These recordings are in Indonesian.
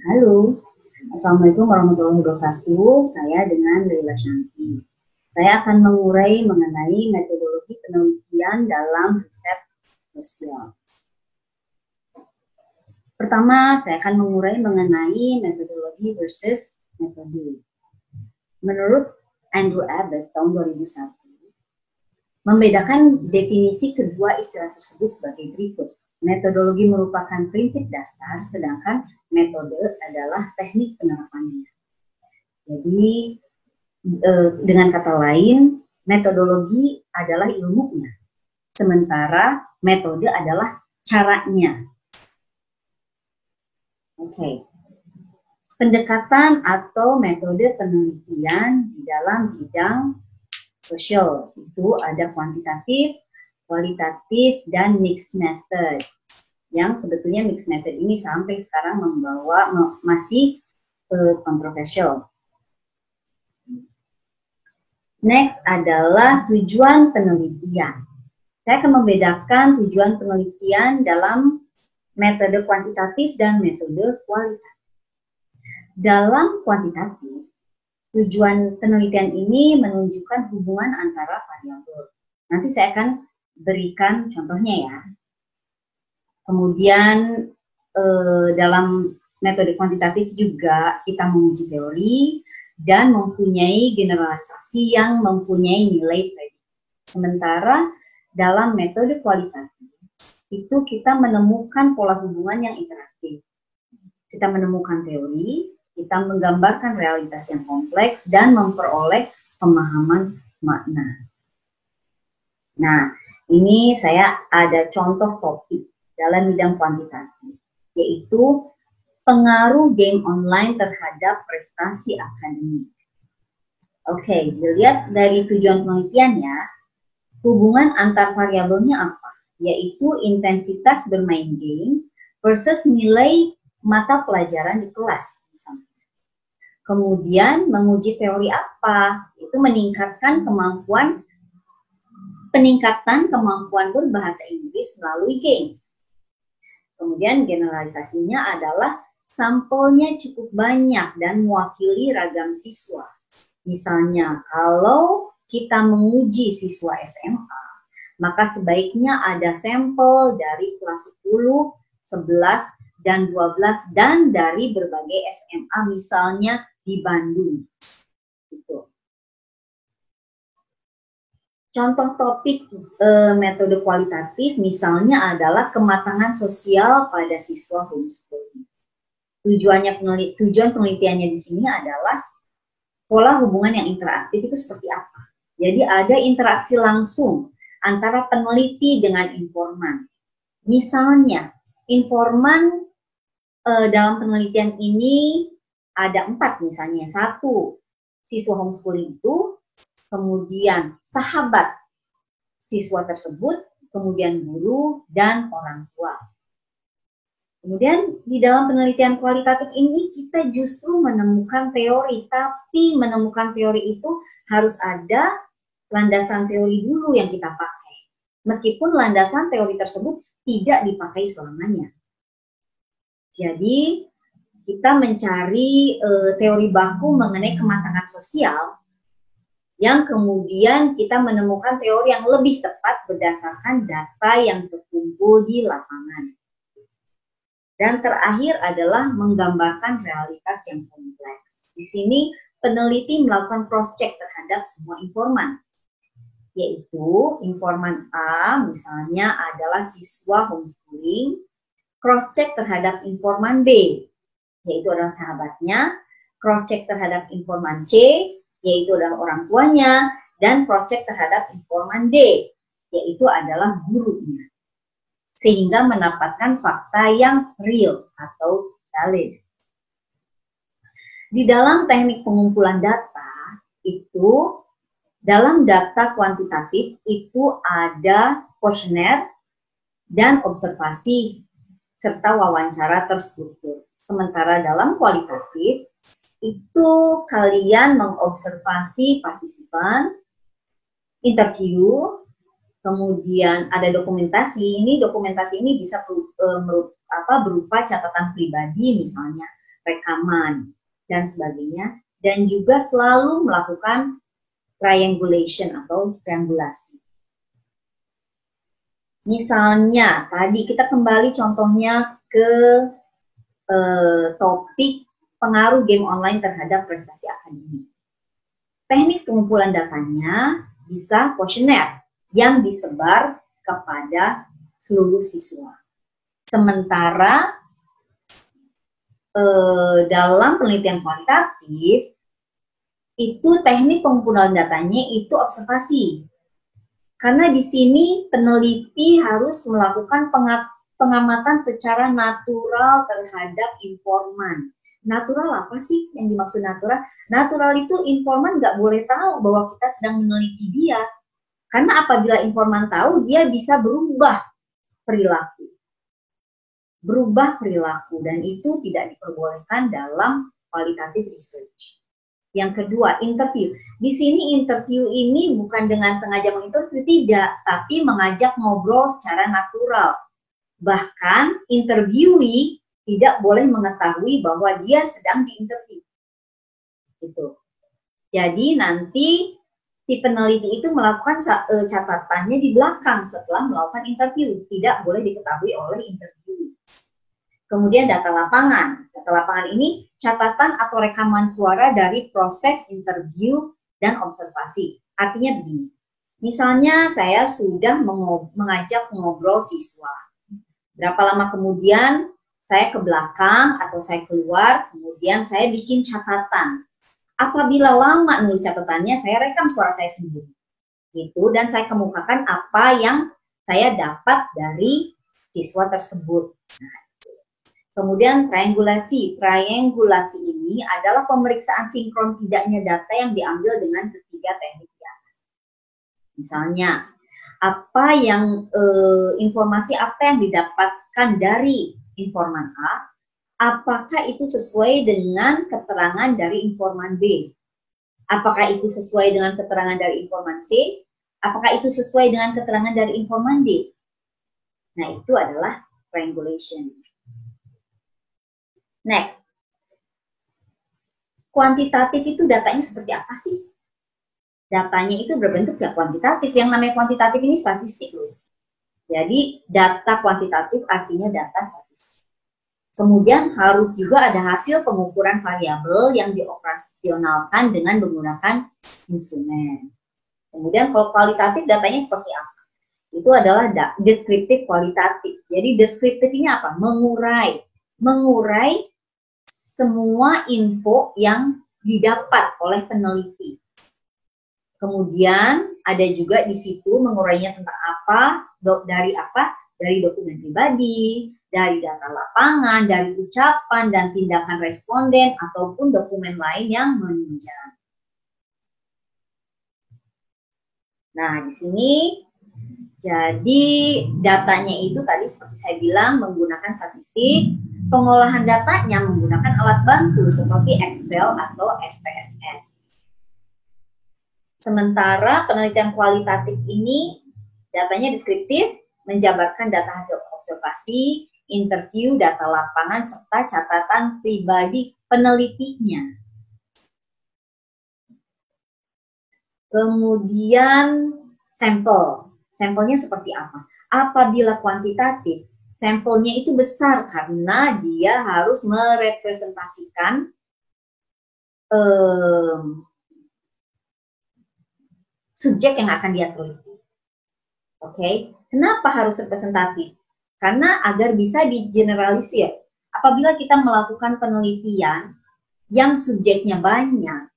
Halo, Assalamualaikum warahmatullahi wabarakatuh. Saya dengan Leila Shanti. Saya akan mengurai mengenai metodologi penelitian dalam riset sosial. Pertama, saya akan mengurai mengenai metodologi versus metode. Menurut Andrew Abbott tahun 2001, membedakan definisi kedua istilah tersebut sebagai berikut. Metodologi merupakan prinsip dasar, sedangkan metode adalah teknik penerapannya. Jadi, dengan kata lain, metodologi adalah ilmunya, sementara metode adalah caranya. Oke. Pendekatan atau metode penelitian di dalam bidang sosial itu ada kuantitatif, kualitatif, dan mixed method. Yang sebetulnya mixed method ini sampai sekarang masih kontroversial. Next adalah tujuan penelitian. Saya akan membedakan tujuan penelitian dalam metode kuantitatif dan metode kualitatif. Dalam kuantitatif, tujuan penelitian ini menunjukkan hubungan antara variabel. Nanti saya akan berikan contohnya ya. Kemudian dalam metode kuantitatif juga kita menguji teori dan mempunyai generalisasi yang mempunyai nilai prediksi. Sementara dalam metode kualitatif itu kita menemukan pola hubungan yang interaktif. Kita menemukan teori, kita menggambarkan realitas yang kompleks dan memperoleh pemahaman makna. Nah, ini saya ada contoh topik dalam bidang kuantitatif, yaitu pengaruh game online terhadap prestasi akademik. Oke, dilihat dari tujuan penelitiannya, hubungan antar variabelnya apa? Yaitu intensitas bermain game versus nilai mata pelajaran di kelas. Kemudian menguji teori apa? Itu meningkatkan peningkatan kemampuan berbahasa Inggris melalui games. Kemudian generalisasinya adalah sampelnya cukup banyak dan mewakili ragam siswa. Misalnya, kalau kita menguji siswa SMA, maka sebaiknya ada sampel dari kelas 10, 11, dan 12, dan dari berbagai SMA, misalnya di Bandung. Gitu. Contoh topik metode kualitatif misalnya adalah kematangan sosial pada siswa homeschooling. Tujuan penelitiannya di sini adalah pola hubungan yang interaktif itu seperti apa. Jadi ada interaksi langsung antara peneliti dengan informan. Misalnya, informan dalam penelitian ini ada 4 misalnya. 1, siswa homeschooling itu, kemudian sahabat siswa tersebut, kemudian guru, dan orang tua. Kemudian di dalam penelitian kualitatif ini kita justru menemukan teori, tapi menemukan teori itu harus ada landasan teori dulu yang kita pakai. Meskipun landasan teori tersebut tidak dipakai selamanya. Jadi kita mencari teori baku mengenai kematangan sosial yang kemudian kita menemukan teori yang lebih tepat berdasarkan data yang terkumpul di lapangan. Dan terakhir adalah menggambarkan realitas yang kompleks. Di sini peneliti melakukan cross-check terhadap semua informan. Yaitu informan A misalnya adalah siswa homeschooling, cross-check terhadap informan B, yaitu adalah sahabatnya, cross-check terhadap informan C, yaitu adalah orang tuanya, dan cross-check terhadap informan D, yaitu adalah gurunya. Sehingga mendapatkan fakta yang real atau valid. Di dalam teknik pengumpulan data, itu dalam data kuantitatif itu ada kuesioner dan observasi serta wawancara terstruktur. Sementara dalam kualitatif, itu kalian mengobservasi partisipan, interview, kemudian ada dokumentasi. Dokumentasi ini bisa berupa catatan pribadi misalnya, rekaman, dan sebagainya. Dan juga selalu melakukan triangulation atau triangulasi. Misalnya, tadi kita kembali contohnya ke topik pengaruh game online terhadap prestasi akademik. Teknik pengumpulan datanya bisa kuesioner yang disebar kepada seluruh siswa. Sementara dalam penelitian kualitatif, itu teknik pengumpulan datanya itu observasi. Karena di sini peneliti harus melakukan pengamatan secara natural terhadap informan. Natural apa sih yang dimaksud natural? Natural itu informan nggak boleh tahu bahwa kita sedang meneliti dia. Karena apabila informan tahu, dia bisa berubah perilaku. Berubah perilaku, dan itu tidak diperbolehkan dalam qualitative research. Yang kedua, interview. Di sini interview ini bukan dengan sengaja menginterview, tidak, tapi mengajak ngobrol secara natural. Bahkan interviewee tidak boleh mengetahui bahwa dia sedang diinterview. Gitu. Jadi nanti si peneliti itu melakukan catatannya di belakang setelah melakukan interview, tidak boleh diketahui oleh interview. Kemudian data lapangan. Data lapangan ini catatan atau rekaman suara dari proses interview dan observasi. Artinya begini, misalnya saya sudah mengajak mengobrol siswa. Berapa lama kemudian saya ke belakang atau saya keluar, kemudian saya bikin catatan. Apabila lama nulis catatannya, saya rekam suara saya sendiri. Gitu, dan saya kemukakan apa yang saya dapat dari siswa tersebut. Nah, kemudian triangulasi. Triangulasi ini adalah pemeriksaan sinkron tidaknya data yang diambil dengan ketiga teknik di atas. Misalnya, informasi apa yang didapatkan dari informan A, apakah itu sesuai dengan keterangan dari informan B? Apakah itu sesuai dengan keterangan dari informan C? Apakah itu sesuai dengan keterangan dari informan D? Nah, itu adalah triangulation. Next, kuantitatif itu datanya seperti apa sih? Datanya itu berbentuk ya kuantitatif. Yang namanya kuantitatif ini statistik loh. Jadi data kuantitatif artinya data statistik. Kemudian harus juga ada hasil pengukuran variabel yang dioperasionalkan dengan menggunakan instrumen. Kemudian kalau kualitatif datanya seperti apa? Itu adalah deskriptif kualitatif. Jadi deskriptif ini apa? Mengurai semua info yang didapat oleh peneliti. Kemudian ada juga di situ mengurainya tentang apa, dari dokumen pribadi, dari data lapangan, dari ucapan dan tindakan responden, ataupun dokumen lain yang menunjang. Nah, di sini jadi datanya itu tadi seperti saya bilang menggunakan statistik, pengolahan datanya menggunakan alat bantu seperti Excel atau SPSS. Sementara penelitian kualitatif ini datanya deskriptif, menjabarkan data hasil observasi, interview, data lapangan, serta catatan pribadi penelitinya. Kemudian sampel. Sampelnya seperti apa? Apabila kuantitatif, sampelnya itu besar karena dia harus merepresentasikan subjek yang akan dia teliti. Oke, kenapa harus representatif? Karena agar bisa digeneralisir. Apabila kita melakukan penelitian yang subjeknya banyak,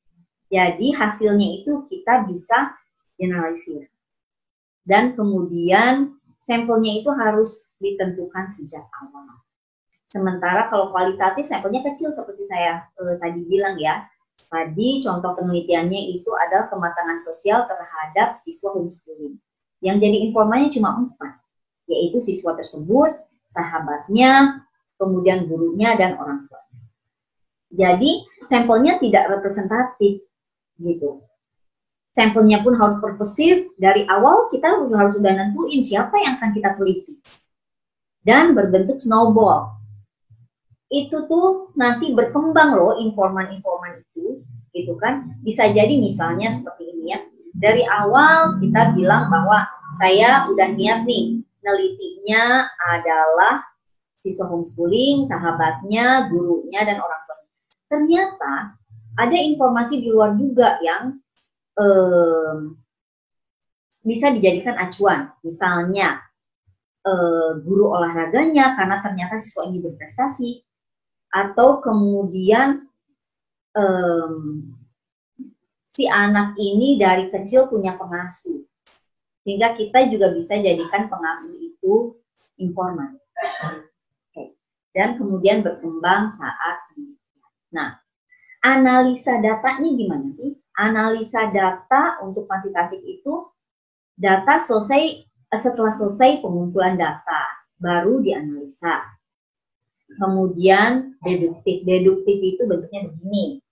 jadi hasilnya itu kita bisa generalisir. Dan kemudian sampelnya itu harus ditentukan sejak awal. Sementara kalau kualitatif sampelnya kecil seperti saya tadi bilang ya. Tadi contoh penelitiannya itu adalah kematangan sosial terhadap siswa homeschooling. Yang jadi informannya cuma 4, yaitu siswa tersebut, sahabatnya, kemudian gurunya, dan orang tuanya. Jadi sampelnya tidak representatif gitu. Sampelnya pun harus purposive. Dari awal kita harus sudah nentuin siapa yang akan kita teliti. Dan berbentuk snowball. itu tuh nanti berkembang loh informan-informan itu, gitu kan. Bisa jadi misalnya seperti ini ya, dari awal kita bilang bahwa saya udah niat nih, nelitinya adalah siswa homeschooling, sahabatnya, gurunya, dan orang tua. Ternyata ada informasi di luar juga yang bisa dijadikan acuan. Misalnya, guru olahraganya karena ternyata siswa ini berprestasi, atau kemudian si anak ini dari kecil punya pengasuh, sehingga kita juga bisa jadikan pengasuh itu informan. Okay. Dan kemudian berkembang saat ini. Nah, analisa datanya gimana sih? Analisa data untuk kuantitatif itu, data setelah selesai pengumpulan data, baru dianalisa. Kemudian deduktif. Deduktif itu bentuknya begini.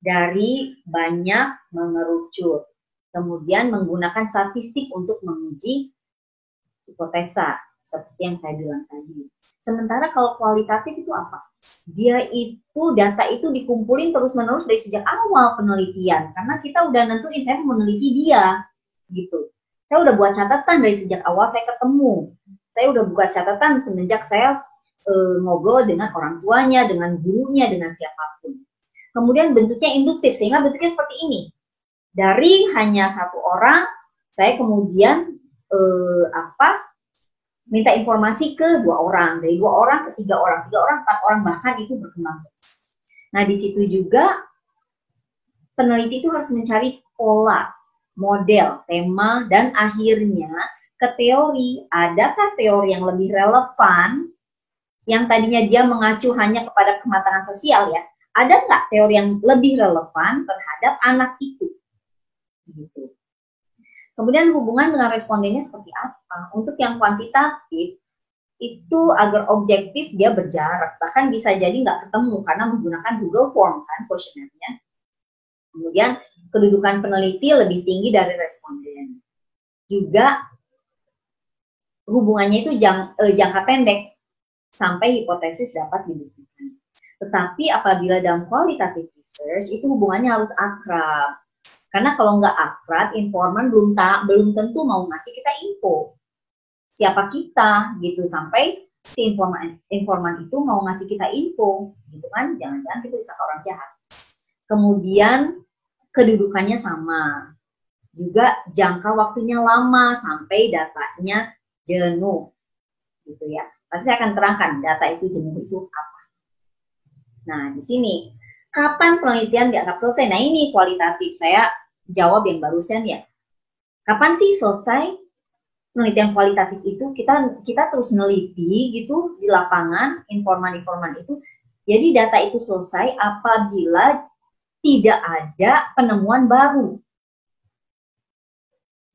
Dari banyak mengerucut. Kemudian menggunakan statistik untuk menguji hipotesa. Seperti yang saya bilang tadi. Sementara kalau kualitatif itu apa? Dia itu, data itu dikumpulin terus-menerus dari sejak awal penelitian. Karena kita udah nentuin, saya mau meneliti dia. Gitu. Saya udah buat catatan dari sejak awal saya ketemu. Saya udah buat catatan semenjak saya ngobrol dengan orang tuanya, dengan gurunya, dengan siapapun. Kemudian bentuknya induktif, sehingga bentuknya seperti ini. Dari hanya satu orang, saya kemudian minta informasi ke 2 orang, dari 2 orang ke 3 orang, 3 orang, 4 orang, bahkan itu berkembang. Nah, di situ juga peneliti itu harus mencari pola, model, tema, dan akhirnya ke teori. Adakah teori yang lebih relevan? Yang tadinya dia mengacu hanya kepada kematangan sosial ya, ada nggak teori yang lebih relevan terhadap anak itu? Gitu. Kemudian hubungan dengan respondennya seperti apa? Untuk yang kuantitatif, itu agar objektif dia berjarak, bahkan bisa jadi nggak ketemu karena menggunakan Google Form kan kuesionernya. Kemudian kedudukan peneliti lebih tinggi dari responden. Juga hubungannya itu jangka pendek, sampai hipotesis dapat dibuktikan. Tetapi apabila dalam qualitative research itu hubungannya harus akrab. Karena kalau nggak akrab, informan belum tentu mau ngasih kita info. Siapa kita gitu, sampai si informan itu mau ngasih kita info, gitu kan? Jangan-jangan kita bisa orang jahat. Kemudian kedudukannya sama. Juga jangka waktunya lama sampai datanya jenuh. Gitu ya. Nanti saya akan terangkan data itu jenuh itu apa. Nah, di sini, kapan penelitian dianggap selesai? Nah, ini kualitatif. Saya jawab yang barusan ya. Kapan sih selesai penelitian kualitatif itu? Kita terus neliti gitu di lapangan, informan-informan itu. Jadi data itu selesai apabila tidak ada penemuan baru.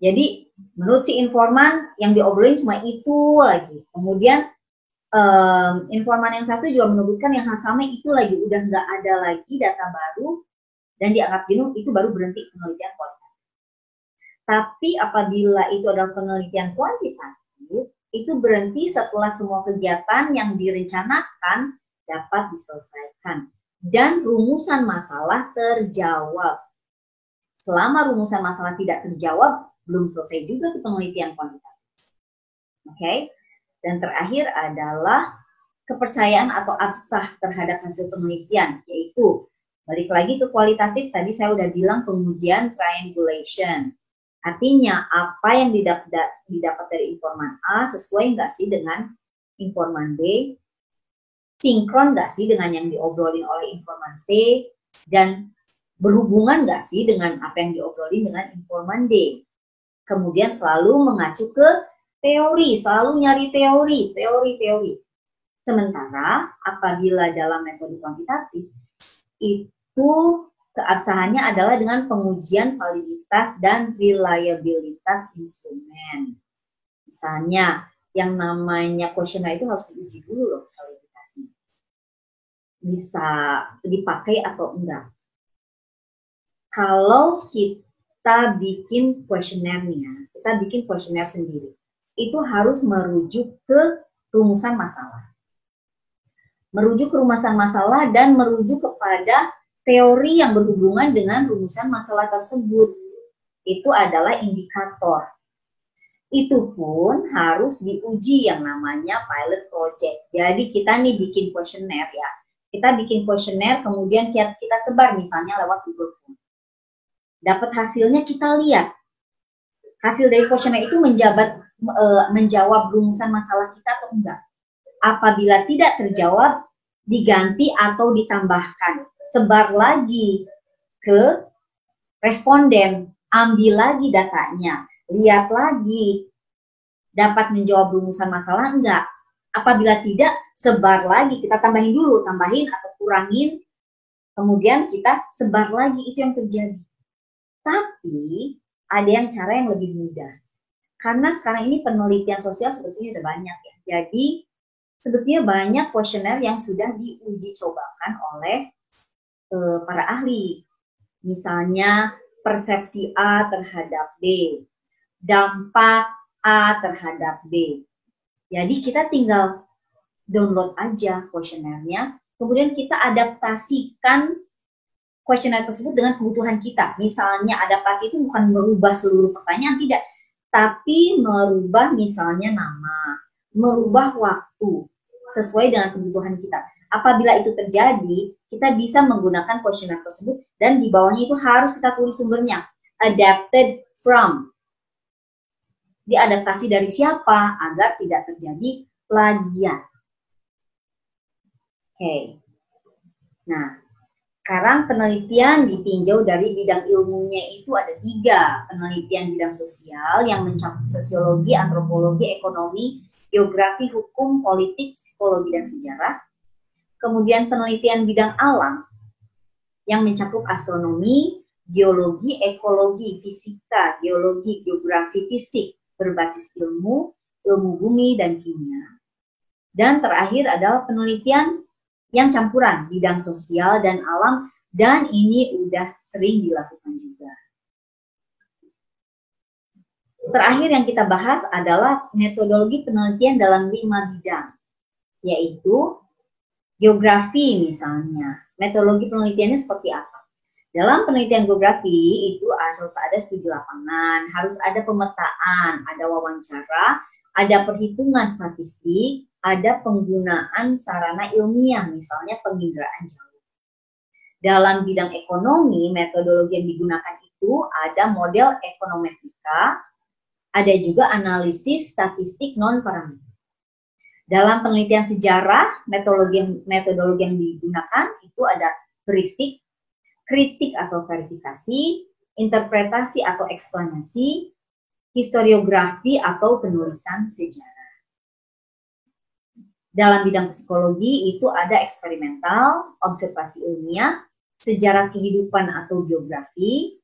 Jadi, menurut si informan yang diobrolin cuma itu lagi. Kemudian informan yang satu juga menyebutkan yang sama itu lagi, udah nggak ada lagi data baru dan dianggap jenuh, itu baru berhenti penelitian kualitatif. Tapi apabila itu adalah penelitian kuantitatif, itu berhenti setelah semua kegiatan yang direncanakan dapat diselesaikan dan rumusan masalah terjawab. Selama rumusan masalah tidak terjawab, belum selesai juga tuh penelitian kuantitatif. Oke? Dan terakhir adalah kepercayaan atau absah terhadap hasil penelitian, yaitu balik lagi ke kualitatif, tadi saya udah bilang pengujian triangulation. Artinya apa yang didapat dari informan A sesuai nggak sih dengan informan B, sinkron nggak sih dengan yang diobrolin oleh informan C, dan berhubungan nggak sih dengan apa yang diobrolin dengan informan D. Kemudian selalu mengacu ke teori, selalu nyari teori. Sementara apabila dalam metode kuantitatif, itu keabsahannya adalah dengan pengujian validitas dan reliabilitas instrumen. Misalnya, yang namanya kuesioner itu harus diuji dulu loh validitasnya. Bisa dipakai atau enggak. Kalau kita bikin kuesionernya, kita bikin kuesioner sendiri, itu harus merujuk ke rumusan masalah. merujuk ke rumusan masalah dan merujuk kepada teori yang berhubungan dengan rumusan masalah tersebut. Itu adalah indikator. Itu pun harus diuji yang namanya pilot project. Jadi kita nih bikin kuesioner ya. Kita bikin kuesioner, kemudian kita sebar misalnya lewat Google Form. Dapat hasilnya kita lihat. Hasil dari kuesioner itu menjawab rumusan masalah kita atau enggak. Apabila tidak terjawab, diganti atau ditambahkan. Sebar lagi ke responden, ambil lagi datanya, lihat lagi, dapat menjawab rumusan masalah enggak. Apabila tidak, sebar lagi, kita tambahin dulu, tambahin atau kurangin, kemudian kita sebar lagi, itu yang terjadi. Tapi ada yang cara yang lebih mudah. Karena sekarang ini penelitian sosial sebetulnya udah banyak ya. Jadi sebetulnya banyak kuesioner yang sudah diuji cobakan oleh para ahli. Misalnya persepsi A terhadap B, dampak A terhadap B. Jadi kita tinggal download aja kuesionernya, kemudian kita adaptasikan kuesioner tersebut dengan kebutuhan kita. Misalnya adaptasi itu bukan merubah seluruh pertanyaan, tidak, tapi merubah misalnya nama, merubah waktu sesuai dengan kebutuhan kita. Apabila itu terjadi, kita bisa menggunakan kuesioner tersebut dan di bawahnya itu harus kita tulis sumbernya. Adapted from. Diadaptasi dari siapa agar tidak terjadi plagiat. Oke. Nah, sekarang penelitian ditinjau dari bidang ilmunya itu ada 3. Penelitian bidang sosial yang mencakup sosiologi, antropologi, ekonomi, geografi, hukum, politik, psikologi, dan sejarah. Kemudian penelitian bidang alam yang mencakup astronomi, geologi, ekologi, fisika, geologi, geografi, fisik, berbasis ilmu bumi, dan kimia. Dan terakhir adalah penelitian yang campuran bidang sosial dan alam, dan ini udah sering dilakukan juga. Terakhir yang kita bahas adalah metodologi penelitian dalam 5 bidang, yaitu geografi misalnya. Metodologi penelitiannya seperti apa? Dalam penelitian geografi itu harus ada studi lapangan, harus ada pemetaan, ada wawancara, ada perhitungan statistik, ada penggunaan sarana ilmiah, misalnya penginderaan jauh. Dalam bidang ekonomi, metodologi yang digunakan itu ada model ekonometrika, ada juga analisis statistik non-parameter. Dalam penelitian sejarah, metodologi yang digunakan itu ada heuristik, kritik atau verifikasi, interpretasi atau eksplanasi, historiografi atau penulisan sejarah. Dalam bidang psikologi itu ada eksperimental, observasi ilmiah, sejarah kehidupan atau geografi,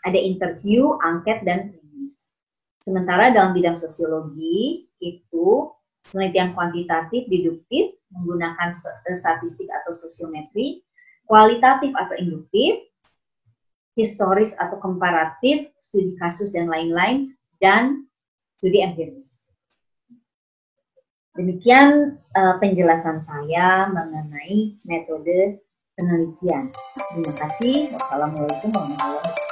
ada interview, angket, dan klinis. Sementara dalam bidang sosiologi itu penelitian kuantitatif, deduktif, menggunakan statistik atau sosiometri, kualitatif atau induktif, historis atau komparatif, studi kasus dan lain-lain, dan studi empiris. Demikian penjelasan saya mengenai metode penelitian. Terima kasih. Wassalamualaikum warahmatullahi wabarakatuh.